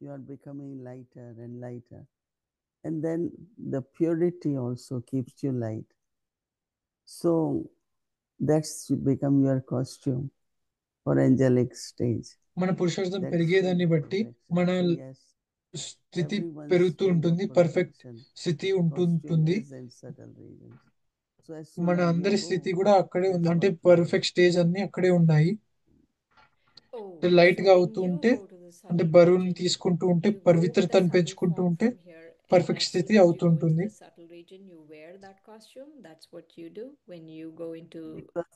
you are becoming lighter and lighter. And then the purity also keeps you light. So that's become your costume for angelic stage. మన పురుషార్థం That పెరిగేదాన్ని state of బట్టి perfection. మన So yes, స్థితి everyone's పెరుగుతూ stage of ఉంటుంది, perfect perfection స్థితి costume ఉంటుంటుంది. is in subtle regions. So as soon మన as you అందరి go, స్థితి కూడా అక్కడే ఉంది, that's అంటే what you do. Perfect stage అన్ని అక్కడే ఉన్నాయి. Oh, లైట్ so గా when అవుతూ you ఉంటే go to the అంటే subtle బరువుని region, తీసుకుంటూ ఉంటే you go to the పవిత్రతను subtle పెంచుకుంటూ form ఉంటే from here, and perfect as స్థితి soon as you అవుతూ go into ఉంటుంది. the subtle region, you wear that costume. That's what you do when you go into. Because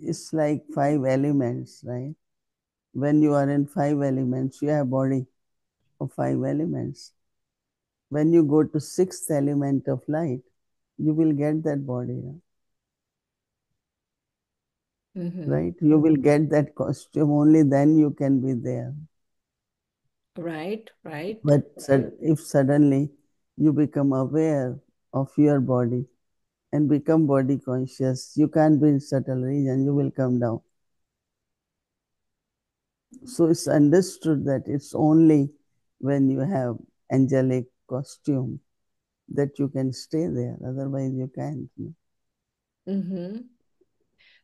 it's like 5 elements, right? When you are in 5 elements, you have body of 5 elements. When you go to 6th element of light, you will get that body, Mhm. right? You will get that costume, only then you can be there. Right, right. But if suddenly you become aware of your body and become body conscious, you can't be in subtle region, you will come down. So it's understood that it's only when you have angelic costume that you can stay there, otherwise you can't. Mm-hmm.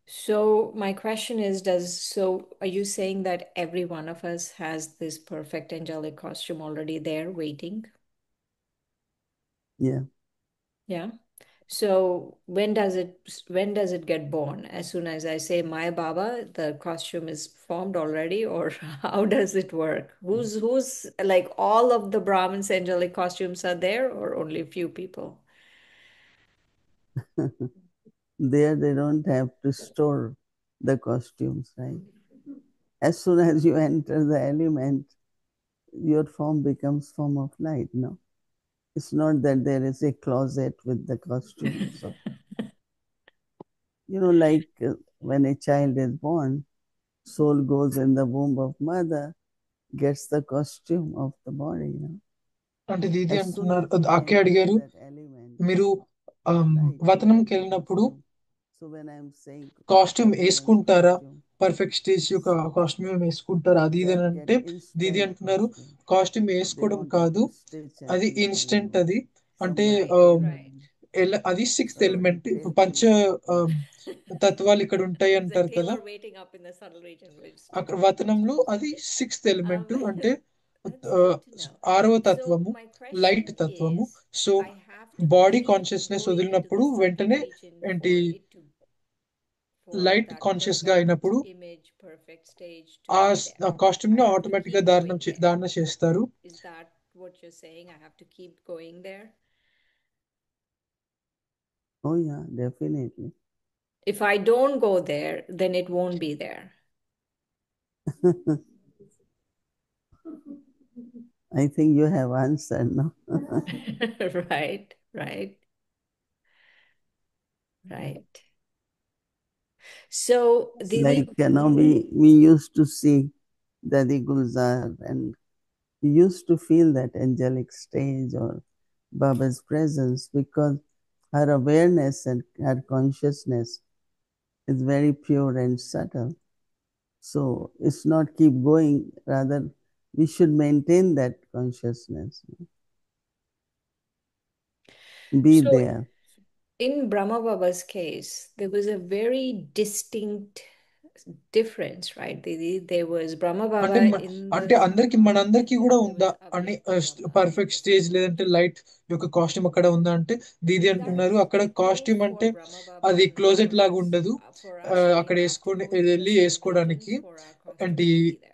So my question is, are you saying that every one of us has this perfect angelic costume already there waiting? Yeah. Yeah. So when does it get born? As soon as I say my Baba, the costume is formed already, or how does it work? Who's like all of the Brahmins' angelic costumes are there, or only a few people? There they don't have to store the costumes, right? as soon as you enter the element, your form becomes form of light, no? It's not that there is a closet with the costume. So, like when a child is born, soul goes in the womb of mother, gets the costume of the body, అంటే దీది As soon అంటున్నారు, as we అక్కే enter అడిగారు, that element మీరు of light, we వతనంకి get a వెళ్ళినప్పుడు costume. So when I'm saying costume everyone's వేసుకుంటారా, costume, perfect stage యొక్క costume వేసుకుంటారా, అది ఇది అని that అంటే get దీది instant అంటున్నారు, costume. కాస్ట్యూమ్ They వేసుకోవడం don't have కాదు, to stitch అది anything, ఇన్స్టెంట్, అది అంటే Right, right. అది సిక్స్త్ So ఎలిమెంట్. detail ఇప్పుడు పంచ things. తత్వాలు ఇక్కడ ఉంటాయి There's a అంటారు కదా, tailor waiting up in the subtle region. We'll stitch అక్కడ up the వతనంలో costume. అది సిక్స్త్ ఎలిమెంట్, అంటే That's good to know. ఆరవ So తత్వము, my లైట్ question తత్వము. is, so I have to body keep consciousness going into వదిలినప్పుడు the subtle వెంటనే region ఏంటి for it to, for light that conscious గా perfect అయినప్పుడు image, perfect stage to ఆ be there. Costume ని I have to automatic గా keep going there. ధారణ చేస్తారు. Is that what you're saying? I have to keep going there? Oh yeah, definitely. If I don't go there, then it won't be there. I think you have answered, no? Right, right, right. So, Didi, Like, we used to see Dadi Gulzar, and we used to feel that angelic stage or Baba's presence because her awareness and her consciousness is very pure and subtle. So it's not keep going, rather we should maintain that consciousness. Be so there. in Brahma Baba's case, there was a very distinct difference, right, Didi? There was Brahma అంటే Baba in అంటే the అందరికి sankar, మనందరికీ and కూడా then there ఉందా was అని Avyakt Baba perfect in the stage sankar. లేదంటే light యొక్క costume అక్కడ ఉందా అంటే దీది Is that అంటున్నారు, అక్కడ true కాస్ట్యూమ్ for అంటే Brahma Baba అది and క్లోజెట్ లాగా for us? ఉండదు, For us, we అక్కడ have to వేసుకొని go into the వెళ్ళి subtle వేసుకోవడానికి. region for our costume అంటే to be there.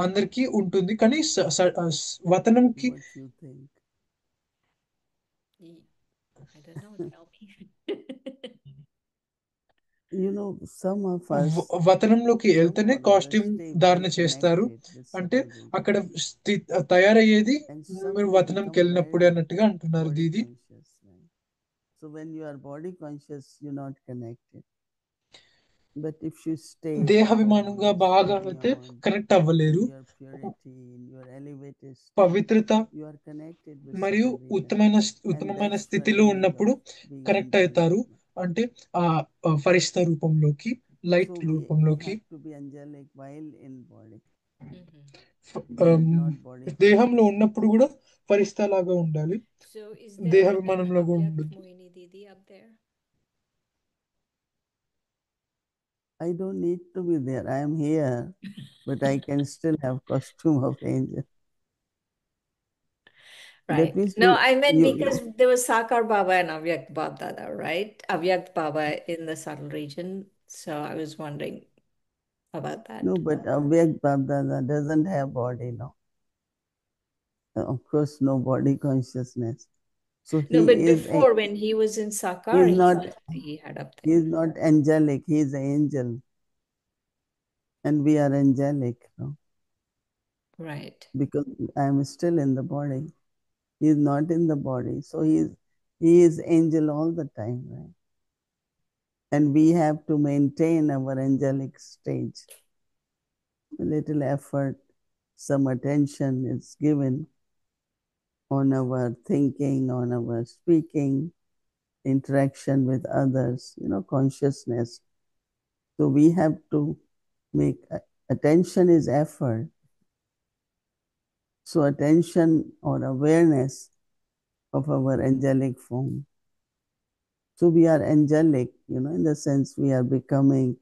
అందరికీ ఉంటుంది, కానీ వతనంకి What you think? I don't know. Tell me. Some of us వతనంలోకి వెళ్తేనే somehow or other costume stay ధారణ very చేస్తారు. connected with అంటే subtle region. అక్కడ తయారయ్యేది And మీరు some వతనంకి become వెళ్ళినప్పుడే very అన్నట్టుగా అంటున్నారు body Didi. conscious, right? So when you are body conscious, you're not connected. But if you stay దేహాభిమానంగా calm, బాగా steady అయితే on connect in అవ్వలేరు. your purity, in your elevated state, పవిత్రత you are connected with మరియు subtle region. ఉత్తమమైన And ఉత్తమమైన that's the స్థితిలో image ఉన్నప్పుడు of being connect angelic. అవుతారు, అంటే ఆ ఫరిష్ట రూపంలోకి, లైట్ So we రూపంలోకి. have to be angelic while in body. Mhm. But not body దేహంలో conscious. ఉన్నప్పుడు కూడా ఫరిష్ట లాగా ఉండాలి, So is there an దేహాభిమానంలో కూడా Avyakt ఉండదు. Mohini Didi up there? I don't need to be there. I am here, but I can still have costume of angel. That Right. means No, you, I meant you, because there was Sakar Baba and Avyakt Baba Dada, right? Avyakt Baba in the subtle region. So I was wondering about that. no, but Avyakt Babdada doesn't have body now. Of course, no body consciousness. So No, but he is before when he was in Sakar, he had up he there. is not angelic. He is an angel, and we are angelic, no? Right. Because I am still in the body. He is not in the body, so he is angel all the time, right? And we have to maintain our angelic stage. A little effort, some attention is given on our thinking, on our speaking, interaction with others, consciousness. So we have to make attention is effort. So attention or awareness of our angelic form. So we are angelic, in the sense we are becoming,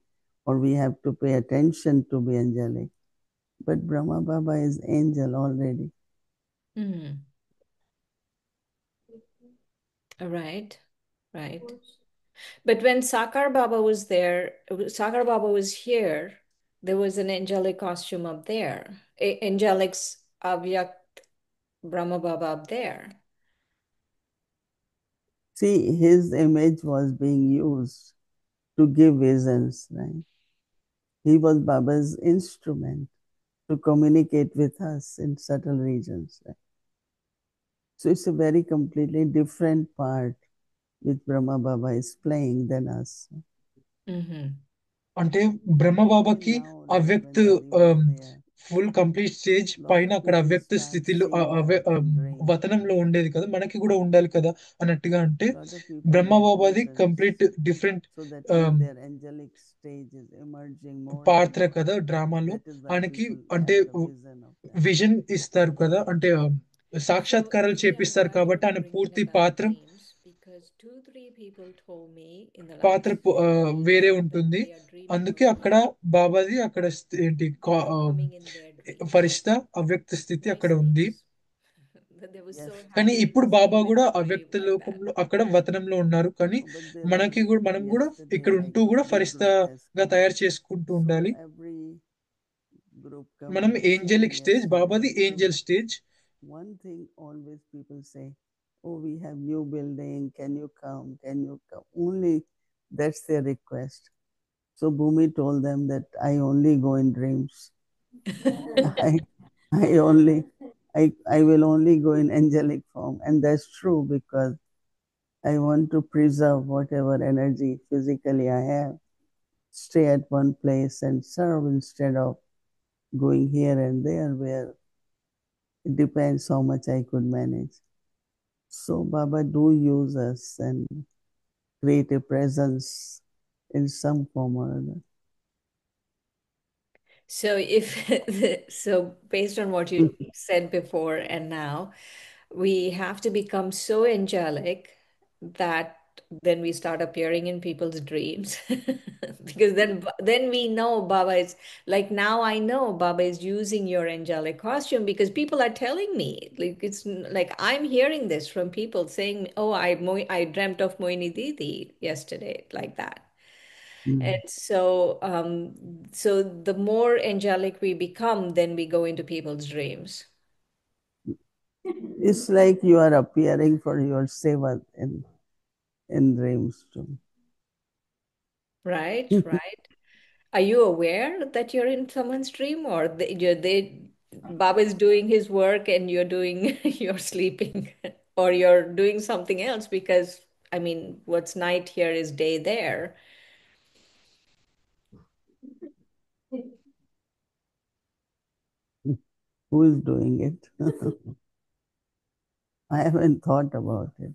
or we have to pay attention to be angelic. But Brahma Baba is angel already. Mm. Right. Right. But when Sakar Baba was there, Sakar Baba was here, there was an angelic costume up there. Angelic's Avyakt Brahma Baba up there. See, his image was being used to give visions, right? He was Baba's instrument to communicate with us in subtle regions. So it's a very completely different part which Brahma Baba is playing than us. Mm-hmm. అంటే బ్రహ్మబాబాకి Now, అవ్యక్త when Bali was there, full complete stage lot పైన of అక్కడ people అవ్యక్త start స్థితిలో seeing in dreams. వతనంలో ఉండేది కదా, మనకి కూడా ఉండాలి కదా అన్నట్టుగా. అంటే Lot of people get బ్రహ్మబాబాది visions. Complete different So that means their angelic stage is emerging more and పాత్ర more. కదా డ్రామాలో. That is why ఆయనకి people అంటే have the vision of that. Vision ఇస్తారు కదా, అంటే సాక్షాత్కారాలు See, I'm చేపిస్తారు glad కాబట్టి you're ఆయన bringing పూర్తి it up, పాత్ర dreams, because 2-3 people told me in the పాత్ర last few days వేరే that ఉంటుంది. they are dreaming అందుకే of అక్కడ me. బాబాది అక్కడ ఏంటి That I'm coming in their dreams. ఫరిష్ట అవ్యక్త స్థితి Nice అక్కడ ఉంది. dreams. That they were Yes. so కానీ happy ఇప్పుడు to see Baba you in కూడా the dream అవ్యక్త like that. లోకంలో అక్కడ వతనంలో ఉన్నారు. కానీ No, but they మనకి were కూడా మనం కూడా yesterday, ఇక్కడ like ఉంటూ కూడా big group ఫరిస్తగా has come. తయారు చేసుకుంటూ So ఉండాలి. every group మనం come and angelic sing stage, బాబాది yesterday. Angel So stage. one thing always people say, oh, we have new building, can you come, can you come? Only that's their request. So Bhumi told them that I only go in dreams. I will only go in angelic form. And that's true, because I want to preserve whatever energy physically I have, stay at one place and serve instead of going here and there, where it depends how much I could manage. So Baba do use us and create a presence in some form or other. So if so based on what you said before and now, we have to become so angelic that then we start appearing in people's dreams. Because then we know Baba is, like, now I know Baba is using your angelic costume, because people are telling me, like, it's like I'm hearing this from people saying, oh, I dreamt of Moini Didi yesterday, like that. And so the more angelic we become, then we go into people's dreams. It's like you are appearing for your seva in dreams too. Right, right. Are you aware that you're in someone's dream, or Baba is doing his work and you're sleeping, or you're doing something else? Because I mean, what's night here is day there. Who is doing it? I haven't thought about it.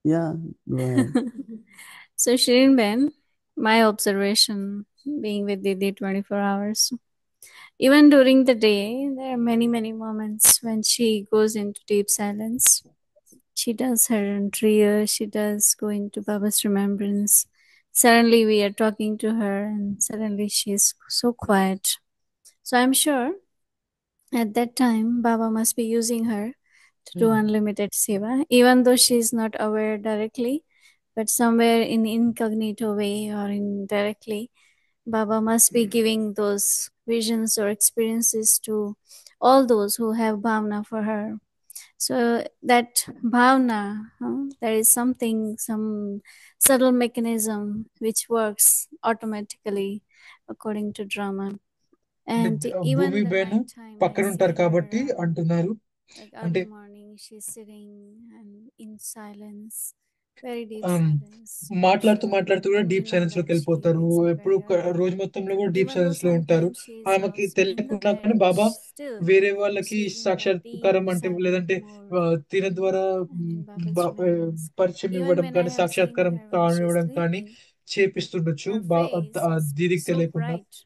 Yeah, go ahead. So Shirin Ben, my observation being with Didi 24 hours, even during the day, there are many, many moments when she goes into deep silence. She does her prayer, she does go into Baba's remembrance. Suddenly we are talking to her and suddenly she's so quiet. So I'm sure at that time Baba must be using her to do unlimited seva, even though she is not aware directly, but somewhere in incognito way or indirectly, Baba must be giving those visions or experiences to all those who have bhavna for her. So that bhavna, there is something, some subtle mechanism which works automatically according to drama. And even భూమి the బేను night time, పక్కన I ఉంటారు see కాబట్టి her, అంటున్నారు. like అంటే early morning, she's sitting and in silence, very deep um, silence. మాట్లాడుతూ She మాట్లాడుతూ కూడా doesn't deep know silence లోకి that she వెళ్ళిపోతారు. wakes up ఎప్పుడు very early. రోజు మొత్తంలో కూడా డీప్ Even though సైలెన్స్ లో ఉంటారు. sometimes she's ఆమెకి sleeping in the తెలియకుండా కానీ bed, బాబా still వేరే వాళ్ళకి she's in that సాక్షాత్కారం deep అంటే silent లేదంటే mode తిన ద్వారా and in Baba's remembrance. పరిచయం Even ఇవ్వడం when I కానీ have seen సాక్షాత్కారం her when she's కానివ్వడం కానీ sleeping, చేపిస్తుండొచ్చు her face is దీనికి so తెలియకుండా. bright.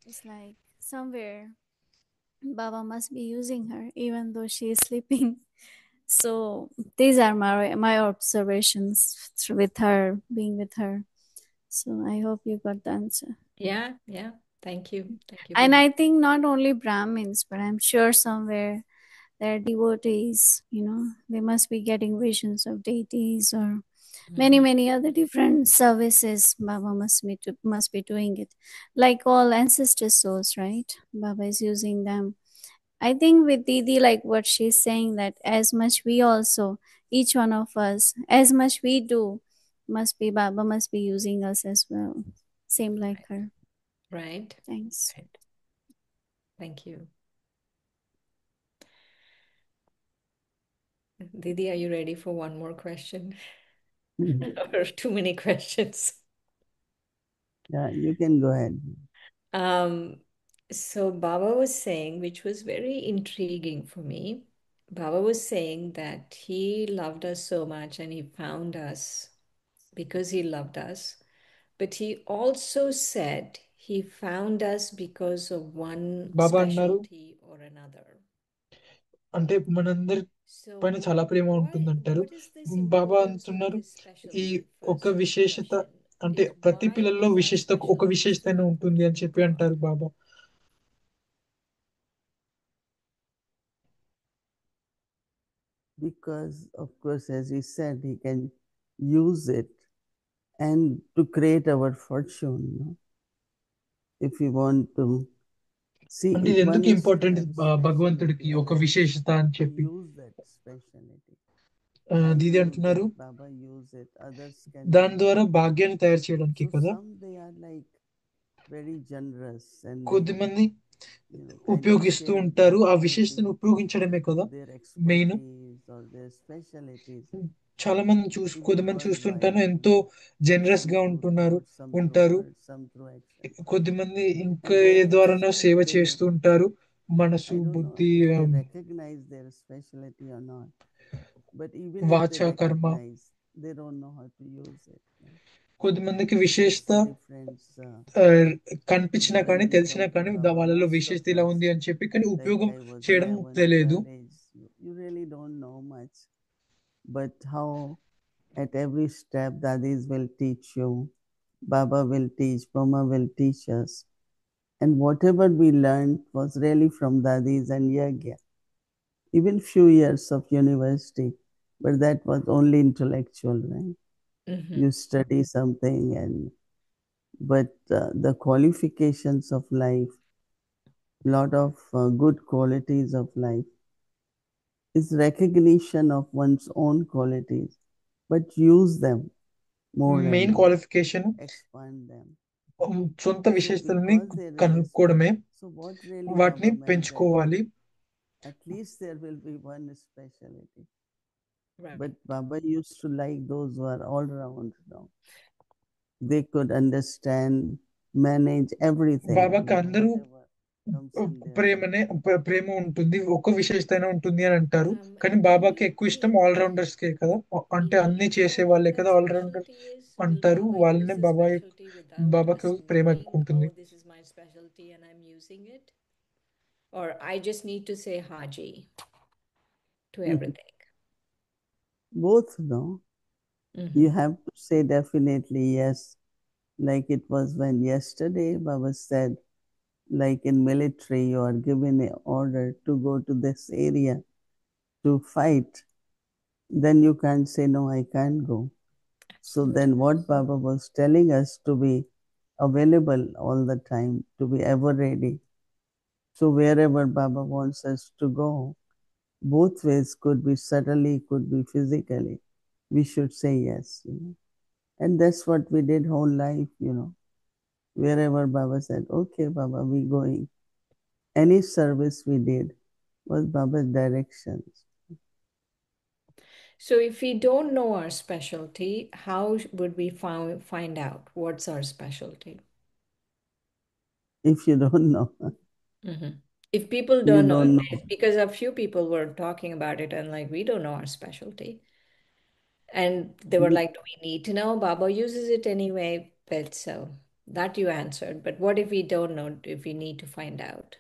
It's like somewhere Baba must be using her even though she is sleeping. So these are my observations with her, being with her. So I hope you got the answer. Yeah, yeah. Thank you. Thank you. And Bhumi. I think not only Brahmins, but I'm sure somewhere there are devotees, they must be getting visions of deities or many other different services. Baba must be doing it, like all ancestor souls, right? Baba is using them. I think with Didi, like what she's saying, that as much we also, each one of us, as much we do, Baba must be using us as well. Same like her. Right? Thanks. Right. Thank you. Didi, are you ready for one more question? Or too many questions? Yeah, you can go ahead. So Baba was saying, which was very intriguing for me, Baba was saying that he loved us so much and he found us because he loved us. But he also said he found us because of one బాబా అన్నారు specialty or another. అంటే మనందరి పైన So చాలా ప్రేమ ఉంటుందంటారు. what is the Baba significance of అంటున్నారు this ఈ specialty? ఒక First విశేషత question అంటే is, ప్రతి why పిల్లల్లో is our విశేషత ఒక specialty విశేషత so ఉంటుంది అని important చెప్పి to అంటారు God? Baba. Because, of course, as he said, he can use it and to create our fortune. No? If we want to see, అంటే ఇది one ఎందుకు is to ఇంపార్టెంట్ have భగవంతుడికి speciality, ఒక another is విశేషత అని to చెప్పి use that specialty. Didi I use అంటున్నారు it, Baba use it, others can దాని use ద్వారా it. భాగ్యాన్ని తయారు చేయడానికి So కదా. some they are like very generous and they, కొద్దిమంది kind of ఉపయోగిస్తూ share ఉంటారు ఆ their విశేషతను ఉపయోగించడమే కదా their main. expertise or their specialties. చాలా మంది Even కొద్దిమంది చూస్తుంటాను worldwide, ఎంతో జనరస్ some గా through ఉంటున్నారు thought, some through ఉంటారు. words, some through action. కొద్దిమంది ఇంకా And ఏ there ద్వారానో also సేవ they, చేస్తూ ఉంటారు. మనసు, I don't know బుద్ధి, if they recognize their specialty or not, but even if వాచ, they కర్మ. recognize, they don't know how to use it. కొద్దిమందికి That's విశేషత the difference కనిపించినా కానీ when we తెలిసినా come to కానీ Baba. వాళ్ళలో Most విశేషత of ఇలా us, ఉంది అని చెప్పి కానీ like ఉపయోగం I was చేయడం 11, తెలియదు. 12 age, you really don't know much. But how at every step Dadis will teach you, Baba will teach, Mama will teach us. And whatever we learned was really from Dadis and Yagya. Even few years of university, but that was only intellectual, right? Mhm. You study something but the qualifications of life, lot of good qualities of life is recognition of one's own qualities, but use them more and main more, qualification expand them. సొంత So విశేషతల్ని because there is, కనుక్కోవడమే, so what really వాటిని Baba meant that పెంచుకోవాలి. at least there will be one specialty. Right. But Baba used to like those who are all round now. They could understand, manage everything, బాబాకి అందరూ whatever comes in their way. ప్రేమనే ప్రేమ ఉంటుంది, ఒక్క విశేషత ఉంటుంది అని అంటారు. కానీ Do బాబాకి you ఎక్కువ ఇష్టం think ఆల్ రౌండర్స్ కే కదా, అంటే will అన్ని you చేసే know వాళ్ళే what కదా that all rounder specialty is? Will అంటారు. Baba use వాళ్ళనే the బాబా specialty without బాబాకి us ప్రేమ knowing, ఎక్కువ ఉంటుంది. oh, this is my specialty and I'm using it? Or I just need to say Haji to everything? Both, no? Mhm. You have to say definitely yes. Like it was when yesterday Baba said, like in military, you are given an order to go to this area to fight. Then you can't say, no, I can't go. So then what Baba was telling us to be available all the time, to be ever ready. So wherever Baba wants us to go, both ways, could be subtly, could be physically, we should say yes. And that's what we did whole life, Wherever Baba said, okay, Baba, we going. Any service we did was Baba's directions. So if we don't know our specialty, how would we find out what's our specialty? If you don't know, Mhm. If people you don't know, don't know. because a few people were talking about it and like, we don't know our specialty. And they were You- like, do we need to know? Baba uses it anyway. But so that you answered. But what if we don't know, if we need to find out?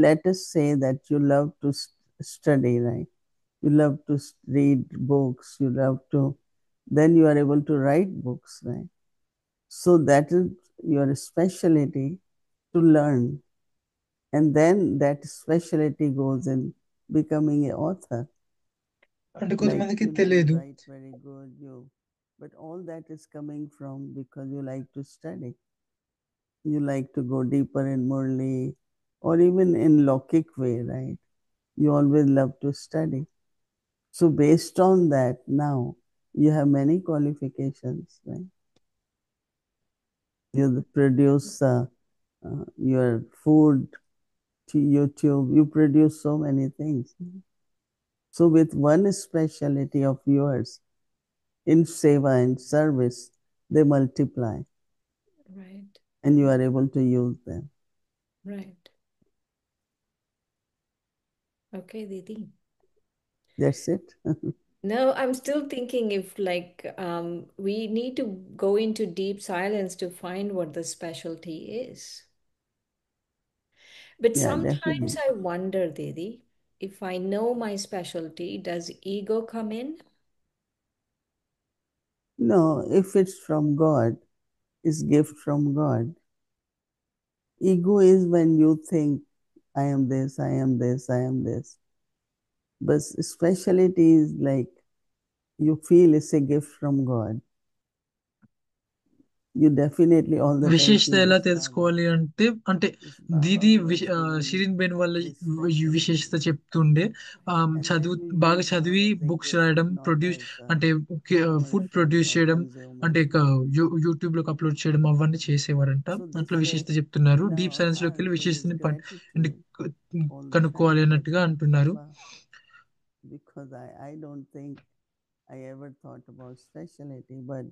Let us say that you love to study, right? You love to read books, you love to, then you are able to write books, right? So that is your specialty to learn. And then that specialty goes in becoming an author. అంటే Like, కొంతమందికి you తెలియదు. write very good, but all that is coming from because you like to study. You like to go deeper in Murli or even in Lokik way, right? You always love to study. So based on that, now You have many qualifications, right? You produce your food to YouTube. You produce so many things. So with one specialty of yours in seva and service, they multiply Right. and you are able to use them. Right. Okay, Didi. That's it. No, I'm still thinking if like we need to go into deep silence to find what the specialty is. But Yeah, sometimes definitely. I wonder, Didi, if I know my specialty, does ego come in? No, if it's from God, it's gift from God. Ego is when you think, I am this, I am this, I am this. But speciality is like you feel it's a gift from God. You definitely all the time విశేషత feel ఎలా it's తెలుసుకోవాలి అంటే అంటే It's Baba Didi who has given me Shirin Ben వాళ్ళ this ఈ specialty. విశేషత చెప్తుండే And then చదువు we బాగా use now చదివి as a బుక్స్ gift, రాయడం not ప్రొడ్యూస్ as అంటే ఫుడ్ commercial ప్రొడ్యూస్ or చేయడం అంటే consumer. యూట్యూబ్ లోకి అప్లోడ్ చేయడం అవన్నీ చేసేవారంట So అట్లా this విశేషత way, చెప్తున్నారు in డీప్ our సైన్స్ లోకి heart, వెళ్ళి there is విశేషతని అంటే gratitude all the కనుక్కోవాలి time that అన్నట్టుగా అంటున్నారు. Baba, because I don't think I ever thought about specialty, but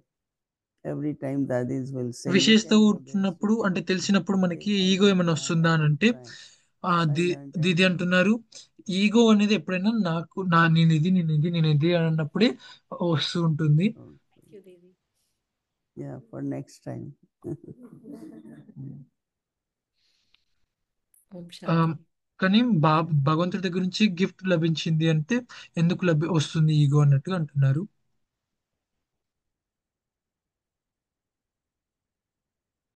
every time daddies will say, you విశేషత can do this, you కూర్చున్నప్పుడు can అంటే do this. తెలిసినప్పుడు Okay, మనకి I ego will ఏమైనా try, వస్తుందా I అని will అంటే try. ఆ I the learned Didi everything. అంటున్నారు ఈగో అనేది ఎప్పుడైనా నాకు నేను ఇది అన్నప్పుడే వస్తూ ఉంటుంది. Okay. Thank you, Didi. Yeah, for next time. Om ఆ, Shanti. కానీ భగవంతుడి దగ్గర నుంచి గిఫ్ట్ లభించింది అంటే ఎందుకు వస్తుంది ఈగో అన్నట్టుగా అంటున్నారు.